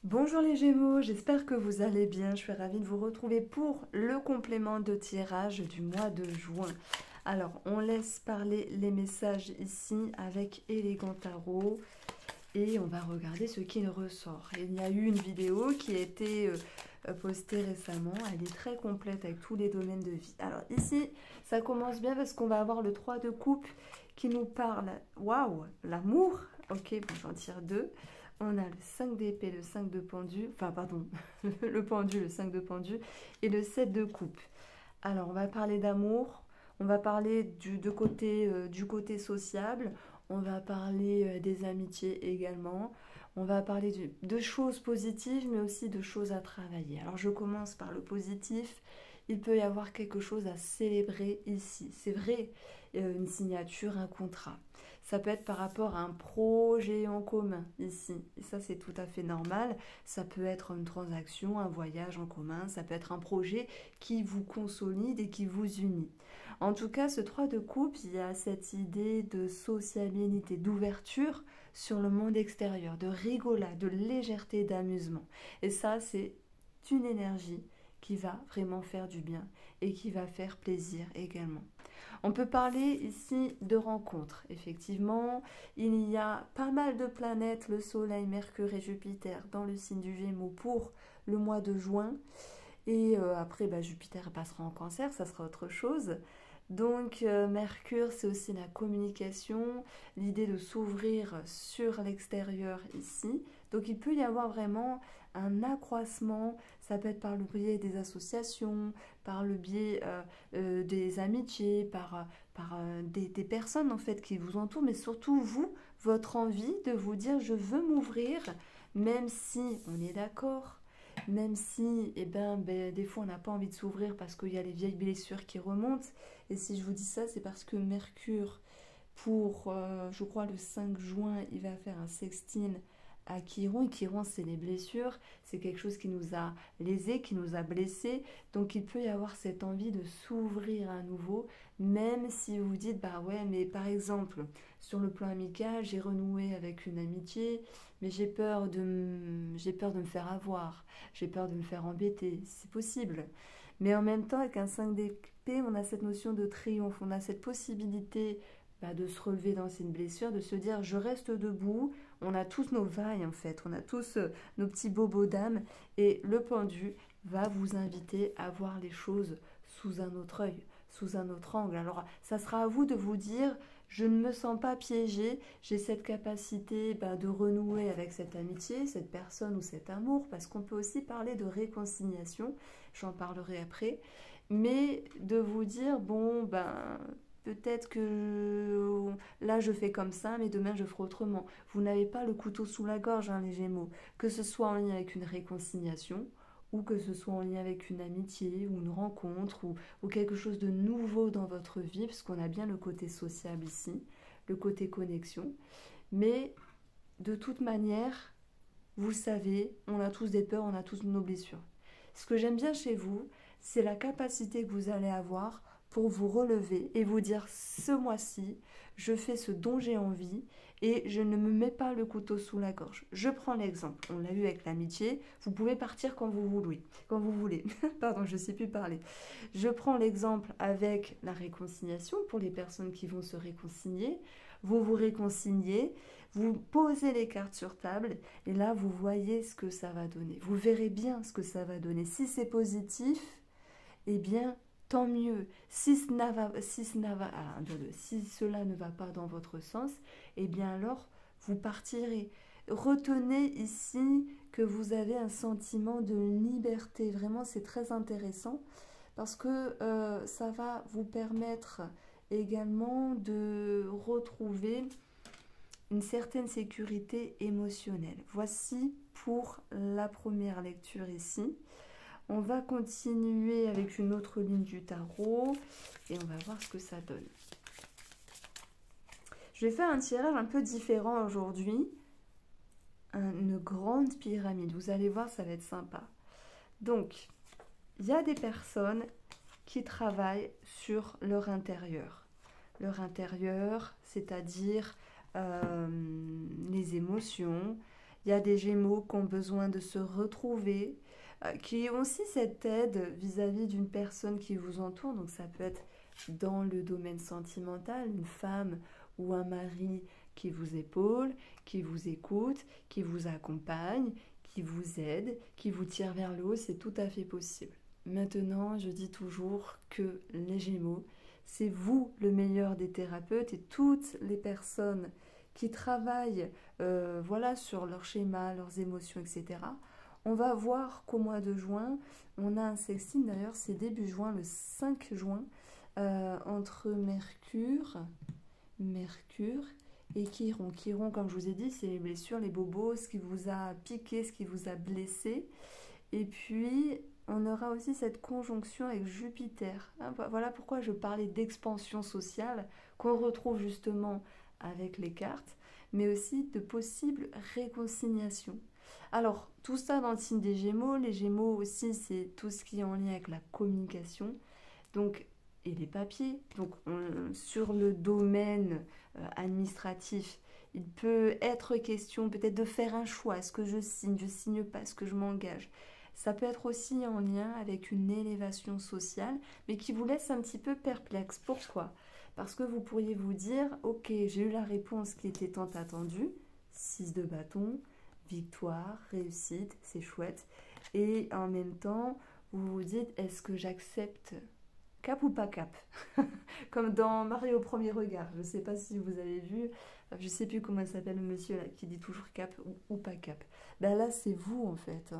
Bonjour les Gémeaux, j'espère que vous allez bien. Je suis ravie de vous retrouver pour le complément de tirage du mois de juin. Alors, on laisse parler les messages ici avec Élégant Tarot et on va regarder ce qui ressort. Il y a eu une vidéo qui a été postée récemment. Elle est très complète avec tous les domaines de vie. Alors ici, ça commence bien parce qu'on va avoir le 3 de coupe qui nous parle. Waouh, l'amour. Ok, bon, j'en tire deux. On a le 5 d'épée, le 5 de pendu, enfin pardon, le pendu, le 5 de pendu et le 7 de coupe. Alors on va parler d'amour, on va parler du côté sociable, on va parler des amitiés également, on va parler de choses positives mais aussi de choses à travailler. Alors je commence par le positif, il peut y avoir quelque chose à célébrer ici. C'est vrai, une signature, un contrat. Ça peut être par rapport à un projet en commun ici. Et ça, c'est tout à fait normal. Ça peut être une transaction, un voyage en commun. Ça peut être un projet qui vous consolide et qui vous unit. En tout cas, ce 3 de coupe, il y a cette idée de sociabilité, d'ouverture sur le monde extérieur, de rigolade, de légèreté, d'amusement. Et ça, c'est une énergie qui va vraiment faire du bien et qui va faire plaisir également. On peut parler ici de rencontres. Effectivement, il y a pas mal de planètes, le Soleil, Mercure et Jupiter, dans le signe du Gémeaux pour le mois de juin. Et après, Jupiter passera en Cancer, ça sera autre chose. Donc Mercure, c'est aussi la communication, l'idée de s'ouvrir sur l'extérieur ici. Donc il peut y avoir vraiment un accroissement, ça peut être par le biais des associations, par le biais des amitiés, par des personnes en fait qui vous entourent, mais surtout vous, votre envie de vous dire je veux m'ouvrir, même si on est d'accord. Même si, des fois, on n'a pas envie de s'ouvrir parce qu'il y a les vieilles blessures qui remontent. Et si je vous dis ça, c'est parce que Mercure, pour, je crois, le 5 juin, il va faire un sextile à Chiron. Et Chiron, c'est les blessures. C'est quelque chose qui nous a lésés, qui nous a blessés. Donc, il peut y avoir cette envie de s'ouvrir à nouveau, même si vous dites, bah ouais, mais par exemple, sur le plan amical, j'ai renoué avec une amitié, mais j'ai peur de me faire avoir. J'ai peur de me faire embêter. C'est possible. Mais en même temps, avec un 5 d'épée, on a cette notion de triomphe. On a cette possibilité de se relever dans une blessure, de se dire je reste debout. On a tous nos vailles en fait. On a tous nos petits bobos d'âme. Et le pendu va vous inviter à voir les choses sous un autre œil, sous un autre angle. Alors, ça sera à vous de vous dire je ne me sens pas piégée, j'ai cette capacité de renouer avec cette amitié, cette personne ou cet amour, parce qu'on peut aussi parler de réconciliation, j'en parlerai après, mais de vous dire, bon, peut-être que là je fais comme ça, mais demain je ferai autrement. Vous n'avez pas le couteau sous la gorge, hein, les Gémeaux, que ce soit en lien avec une réconciliation, ou que ce soit en lien avec une amitié ou une rencontre ou quelque chose de nouveau dans votre vie, parce qu'on a bien le côté sociable ici, le côté connexion. Mais de toute manière, vous le savez, on a tous des peurs, on a tous nos blessures. Ce que j'aime bien chez vous, c'est la capacité que vous allez avoir pour vous relever et vous dire ce mois-ci, je fais ce dont j'ai envie et je ne me mets pas le couteau sous la gorge. Je prends l'exemple, on l'a eu avec l'amitié, vous pouvez partir quand vous voulez. Quand vous voulez. Pardon, je ne sais plus parler. Je prends l'exemple avec la réconciliation pour les personnes qui vont se réconcilier. Vous vous réconciliez, vous posez les cartes sur table et là vous voyez ce que ça va donner. Vous verrez bien ce que ça va donner. Si c'est positif, eh bien tant mieux. Si cela ne va pas dans votre sens, eh bien alors vous partirez. Retenez ici que vous avez un sentiment de liberté. Vraiment, c'est très intéressant parce que ça va vous permettre également de retrouver une certaine sécurité émotionnelle. Voici pour la première lecture ici. On va continuer avec une autre ligne du tarot et on va voir ce que ça donne. Je vais faire un tirage un peu différent aujourd'hui. Une grande pyramide. Vous allez voir, ça va être sympa. Donc, il y a des personnes qui travaillent sur leur intérieur. Leur intérieur, c'est-à-dire les émotions. Il y a des Gémeaux qui ont besoin de se retrouver, qui ont aussi cette aide vis-à-vis d'une personne qui vous entoure. Donc ça peut être dans le domaine sentimental, une femme ou un mari qui vous épaule, qui vous écoute, qui vous accompagne, qui vous aide, qui vous tire vers le haut, c'est tout à fait possible. Maintenant, je dis toujours que les Gémeaux, c'est vous le meilleur des thérapeutes et toutes les personnes qui travaillent voilà, sur leur schéma, leurs émotions, etc. On va voir qu'au mois de juin, on a un sextile, d'ailleurs c'est début juin, le 5 juin, entre Mercure et Chiron. Chiron, comme je vous ai dit, c'est les blessures, les bobos, ce qui vous a piqué, ce qui vous a blessé. Et puis, on aura aussi cette conjonction avec Jupiter. Voilà pourquoi je parlais d'expansion sociale, qu'on retrouve justement avec les cartes, mais aussi de possibles réconciliations. Alors, tout ça dans le signe des Gémeaux. Les Gémeaux aussi, c'est tout ce qui est en lien avec la communication. Donc, et les papiers. Donc, sur le domaine administratif, il peut être question peut-être de faire un choix. Est-ce que je signe pas, est-ce que je m'engage? Ça peut être aussi en lien avec une élévation sociale, mais qui vous laisse un petit peu perplexe. Pourquoi? Parce que vous pourriez vous dire, ok, j'ai eu la réponse qui était tant attendue, 6 de bâton, victoire, réussite, c'est chouette. Et en même temps, vous vous dites, est-ce que j'accepte cap ou pas cap? Comme dans Marie au premier regard. Je ne sais pas si vous avez vu, je ne sais plus comment s'appelle le monsieur là, qui dit toujours cap ou pas cap. Ben là, c'est vous en fait.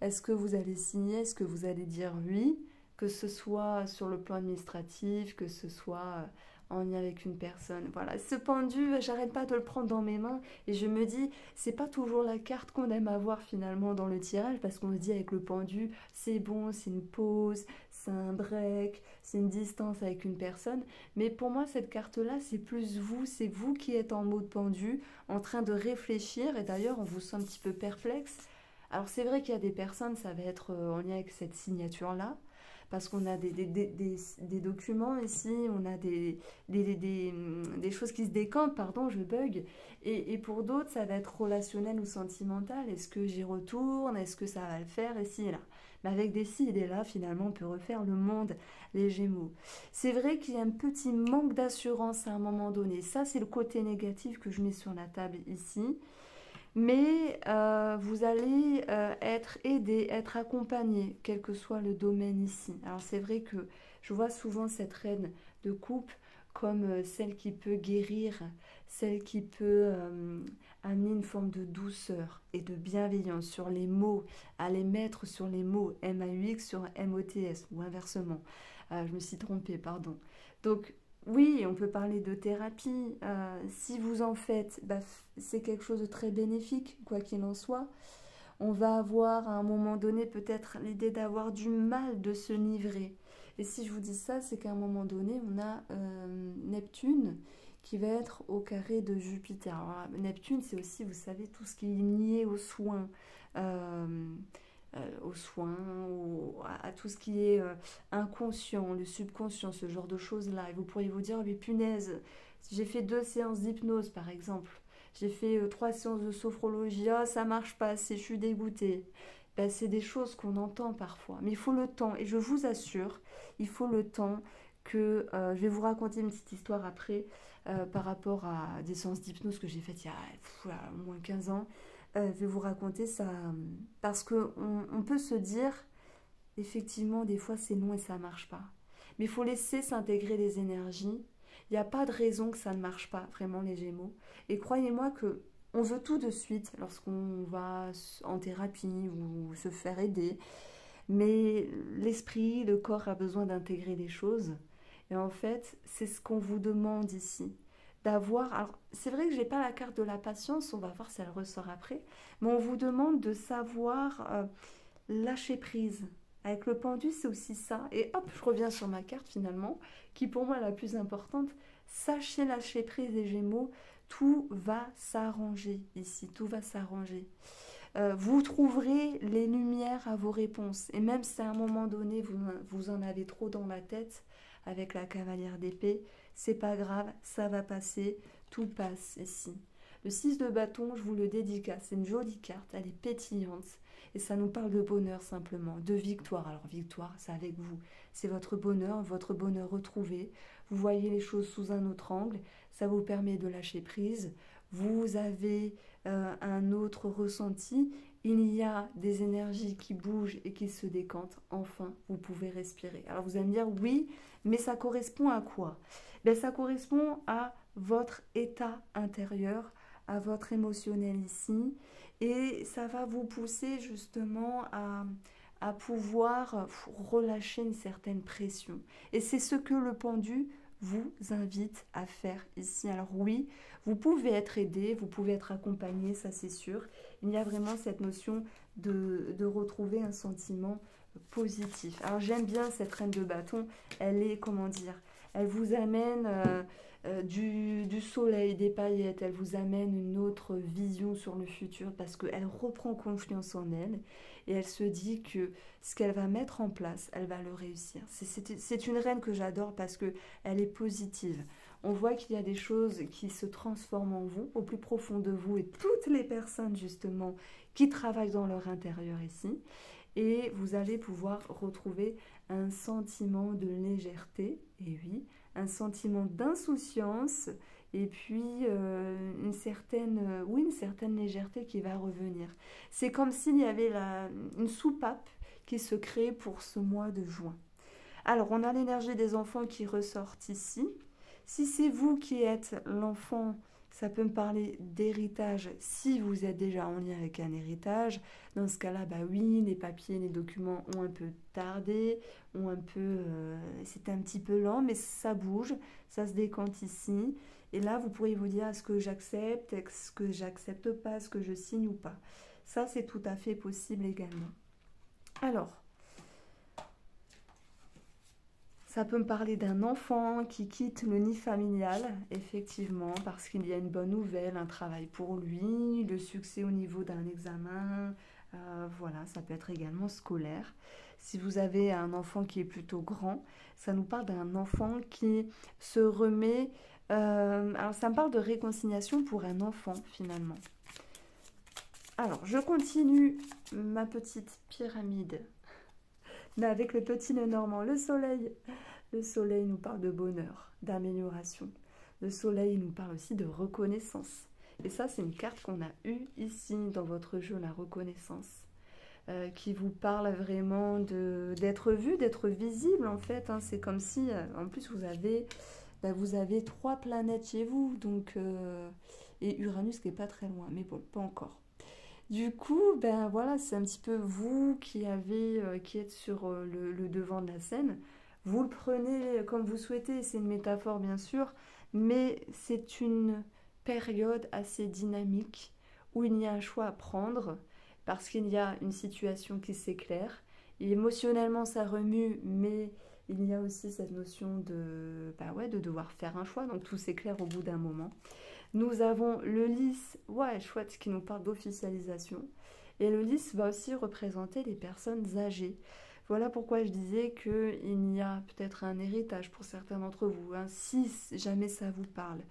Est-ce que vous allez signer? Est-ce que vous allez dire oui? Que ce soit sur le plan administratif, que ce soit en lien avec une personne. Voilà, ce pendu, j'arrête pas de le prendre dans mes mains et je me dis, c'est pas toujours la carte qu'on aime avoir finalement dans le tirage parce qu'on se dit avec le pendu, c'est bon, c'est une pause, c'est un break, c'est une distance avec une personne. Mais pour moi, cette carte-là, c'est plus vous, c'est vous qui êtes en mode pendu, en train de réfléchir et d'ailleurs, on vous sent un petit peu perplexe. Alors c'est vrai qu'il y a des personnes, ça va être en lien avec cette signature-là, parce qu'on a des documents ici, on a des choses qui se décantent, pardon, je bug, et pour d'autres, ça va être relationnel ou sentimental. Est-ce que j'y retourne? Est-ce que ça va le faire? Et si et là. Mais avec des si et des là, finalement, on peut refaire le monde, les Gémeaux. C'est vrai qu'il y a un petit manque d'assurance à un moment donné. Ça, c'est le côté négatif que je mets sur la table ici. Mais vous allez être aidé, être accompagné, quel que soit le domaine ici. Alors c'est vrai que je vois souvent cette reine de coupe comme celle qui peut guérir, celle qui peut amener une forme de douceur et de bienveillance sur les mots, à les mettre sur les mots M-A-U-X sur M-O-T-S ou inversement. Je me suis trompée, pardon. Donc oui, on peut parler de thérapie. Si vous en faites, bah, c'est quelque chose de très bénéfique, quoi qu'il en soit. On va avoir à un moment donné peut-être l'idée d'avoir du mal de se livrer. Et si je vous dis ça, c'est qu'à un moment donné, on a Neptune qui va être au carré de Jupiter. Alors, Neptune, c'est aussi, vous savez, tout ce qui est lié aux soins. Aux soins, à tout ce qui est inconscient, le subconscient, ce genre de choses-là. Et vous pourriez vous dire, mais punaise, j'ai fait 2 séances d'hypnose par exemple, j'ai fait 3 séances de sophrologie, ah, ça marche pas assez, je suis dégoûtée. Ben, c'est des choses qu'on entend parfois, mais il faut le temps, et je vous assure, il faut le temps que, je vais vous raconter une petite histoire après, par rapport à des séances d'hypnose que j'ai faites il y a au moins 15 ans. Je vais vous raconter ça parce qu'on peut se dire, effectivement, des fois c'est non et ça ne marche pas. Mais il faut laisser s'intégrer les énergies. Il n'y a pas de raison que ça ne marche pas, vraiment, les Gémeaux. Et croyez-moi que on veut tout de suite lorsqu'on va en thérapie ou se faire aider. Mais l'esprit, le corps a besoin d'intégrer les choses. Et en fait, c'est ce qu'on vous demande ici. D'avoir. Alors, c'est vrai que je n'ai pas la carte de la patience, on va voir si elle ressort après. Mais on vous demande de savoir lâcher prise. Avec le pendu, c'est aussi ça. Et hop, je reviens sur ma carte finalement, qui pour moi est la plus importante. Sachez lâcher prise des Gémeaux. Tout va s'arranger ici, tout va s'arranger. Vous trouverez les lumières à vos réponses. Et même si à un moment donné, vous en avez trop dans la tête, avec la cavalière d'épée, c'est pas grave, ça va passer, tout passe ici. Le 6 de bâton, je vous le dédicace, c'est une jolie carte, elle est pétillante. Et ça nous parle de bonheur simplement, de victoire. Alors victoire, c'est avec vous. C'est votre bonheur retrouvé. Vous voyez les choses sous un autre angle. Ça vous permet de lâcher prise. Vous avez un autre ressenti. Il y a des énergies qui bougent et qui se décantent. Enfin, vous pouvez respirer. Alors vous allez me dire, oui, mais ça correspond à quoi? Ben, ça correspond à votre état intérieur, à votre émotionnel ici. Et ça va vous pousser justement à pouvoir relâcher une certaine pression. Et c'est ce que le pendu vous invite à faire ici. Alors oui, vous pouvez être aidé, vous pouvez être accompagné, ça c'est sûr. Il y a vraiment cette notion de retrouver un sentiment positif. Alors j'aime bien cette reine de bâton, elle est, comment dire, elle vous amène du soleil, des paillettes, elle vous amène une autre vision sur le futur parce qu'elle reprend confiance en elle et elle se dit que ce qu'elle va mettre en place, elle va le réussir. C'est une reine que j'adore parce qu'elle est positive. On voit qu'il y a des choses qui se transforment en vous, au plus profond de vous et toutes les personnes justement qui travaillent dans leur intérieur ici. Et vous allez pouvoir retrouver un sentiment de légèreté, et oui, un sentiment d'insouciance, et puis une certaine légèreté qui va revenir. C'est comme s'il y avait une soupape qui se crée pour ce mois de juin. Alors, on a l'énergie des enfants qui ressortent ici. Si c'est vous qui êtes l'enfant, ça peut me parler d'héritage si vous êtes déjà en lien avec un héritage. Dans ce cas-là, bah oui, les papiers, les documents ont un peu tardé, c'était un petit peu lent, mais ça bouge, ça se décante ici. Et là, vous pourriez vous dire, est-ce que j'accepte, est-ce que j'accepte pas, est-ce que je signe ou pas. Ça, c'est tout à fait possible également. Alors, ça peut me parler d'un enfant qui quitte le nid familial, effectivement, parce qu'il y a une bonne nouvelle, un travail pour lui, le succès au niveau d'un examen, voilà, ça peut être également scolaire. Si vous avez un enfant qui est plutôt grand, ça nous parle d'un enfant qui se remet... alors, ça me parle de réconciliation pour un enfant, finalement. Alors, je continue ma petite pyramide. Mais avec le petit Lenormand, le soleil. Le soleil nous parle de bonheur, d'amélioration. Le soleil nous parle aussi de reconnaissance. Et ça, c'est une carte qu'on a eue ici dans votre jeu, la reconnaissance, qui vous parle vraiment d'être vu, d'être visible en fait. Hein. C'est comme si, en plus, vous avez 3 planètes chez vous, donc, et Uranus qui n'est pas très loin, mais bon, pas encore. Du coup, ben voilà, c'est un petit peu vous qui êtes sur le devant de la scène. Vous le prenez comme vous souhaitez, c'est une métaphore bien sûr, mais c'est une période assez dynamique où il y a un choix à prendre parce qu'il y a une situation qui s'éclaire. Et émotionnellement, ça remue, mais il y a aussi cette notion de devoir faire un choix, donc tout s'éclaire au bout d'un moment. Nous avons le lys, ouais, chouette, qui nous parle d'officialisation. Et le lys va aussi représenter les personnes âgées. Voilà pourquoi je disais qu'il y a peut-être un héritage pour certains d'entre vous, hein, si jamais ça vous parle.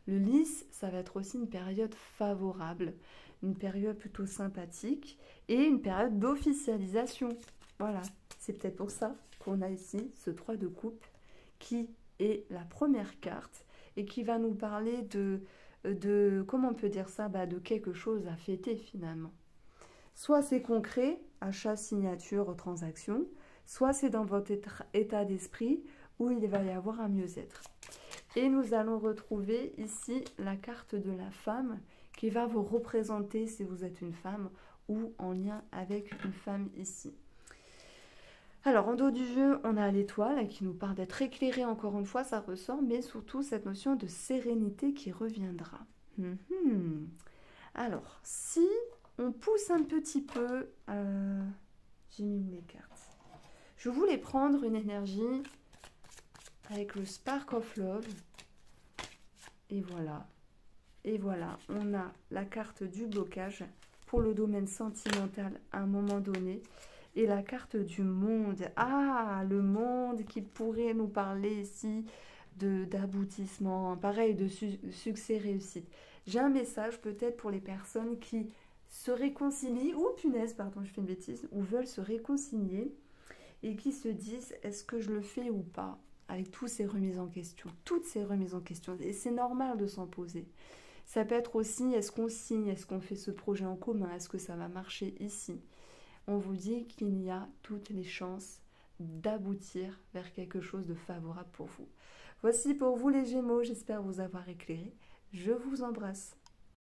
Le lys, ça va être aussi une période favorable, une période plutôt sympathique et une période d'officialisation. Voilà, c'est peut-être pour ça qu'on a ici ce 3 de coupe qui est la première carte et qui va nous parler comment on peut dire ça, de quelque chose à fêter finalement. Soit c'est concret, achat, signature, transaction, soit c'est dans votre état d'esprit où il va y avoir un mieux-être. Et nous allons retrouver ici la carte de la femme qui va vous représenter si vous êtes une femme ou en lien avec une femme ici. Alors, en dos du jeu, on a l'étoile qui nous parle d'être éclairé, encore une fois, ça ressort, mais surtout cette notion de sérénité qui reviendra. Alors, si on pousse un petit peu, j'ai mis où les cartes? Je voulais prendre une énergie avec le Spark of Love, et voilà. Et voilà, on a la carte du blocage pour le domaine sentimental à un moment donné. Et la carte du monde. Ah, le monde qui pourrait nous parler ici d'aboutissement, pareil, de succès, réussite. J'ai un message peut-être pour les personnes qui se réconcilient, ou punaise, pardon, je fais une bêtise, ou veulent se réconcilier et qui se disent est-ce que je le fais ou pas, avec toutes ces remises en question, et c'est normal de s'en poser. Ça peut être aussi est-ce qu'on signe, est-ce qu'on fait ce projet en commun, est-ce que ça va marcher ici. On vous dit qu'il y a toutes les chances d'aboutir vers quelque chose de favorable pour vous. Voici pour vous les Gémeaux, j'espère vous avoir éclairé. Je vous embrasse.